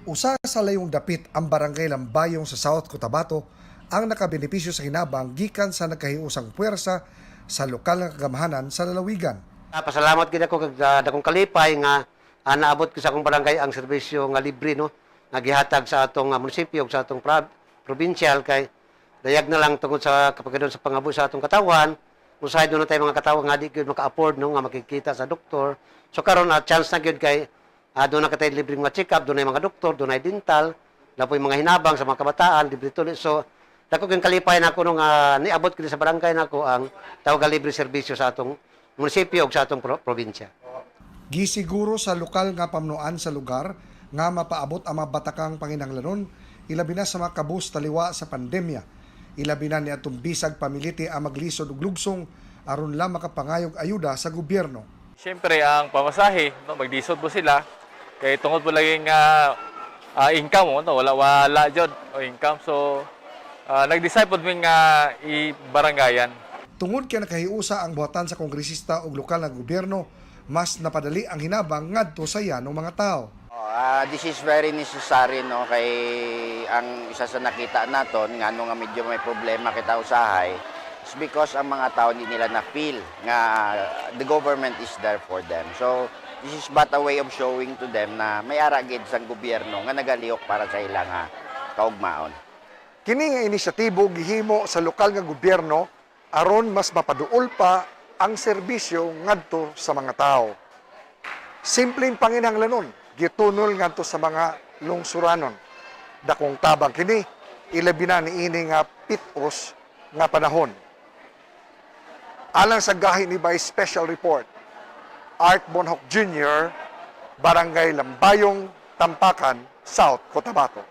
Usa sa layong dapit ang barangay Lambayong sa South Cotabato ang nakabenepisyo sa hinabang gikan sa nagkahiusang puwersa sa lokal nga kagamahanan sa lalawigan. Pasalamat gid ako kag dakong kalipay nga naabot ko sa akong barangay ang serbisyo nga libre no nga gihatag sa atong munisipyo ug sa atong provincial kay dayag na lang tungod sa kapagdon sa pangabo sa atong katawan. Usahay doon na tayo mga katawan nga di gyud maka-afford no nga makikita sa doktor. So karon chance na gyud kay doon na katay libre mga check-up, doon na mga doktor, doon na dental, na po yung mga hinabang sa mga kabataan, libre tuloy. So, dako yung kalipay na ako nung niabot ko sa barangay na ako ang tawag libre serbisyo sa atong munisipyo o sa atong probinsya. Gisiguro sa lokal nga pamnuan sa lugar nga mapaabot ang mga batakang panginahanglanon ilabi na sa mga kabus taliwa sa pandemya. Ilabi na ni atong bisag pamiliti ang maglisod ug lugsong aron lang makapangayog ayuda sa gobyerno. Siyempre, ang pamasahe, no, magdisod po sila. Kaya tungod po laging income, no, wala dyan o income. So, nag-decide po din nga i-barangayan. Tungod kay nakahiusa ang buhatan sa kongresista ug lokal na gobyerno, mas napadali ang hinabang ngadto sa yanong mga tao. This is very necessary no kay ang isa sa nakita naton ngano nga medyo may problema kita usahay is because ang mga tao hindi nila na-feel nga the government is there for them. So this is but a way of showing to them na may ara gid sang gobyerno nga nagalihok para sa ilang kaugmaon. Kini nga inisyatibo gihimo sa lokal nga gobyerno aron mas mapaduol pa ang serbisyo ngadto sa mga tao. Simpleng panginahanglanon gitunol ngadto sa mga lungsuranon. Dakong tabang kini ilabi na niini nga pitos nga panahon. Alang sa gahi ni Vice Special Report, Art Bonhoc Jr., Barangay Lambayong, Tampakan, South Cotabato.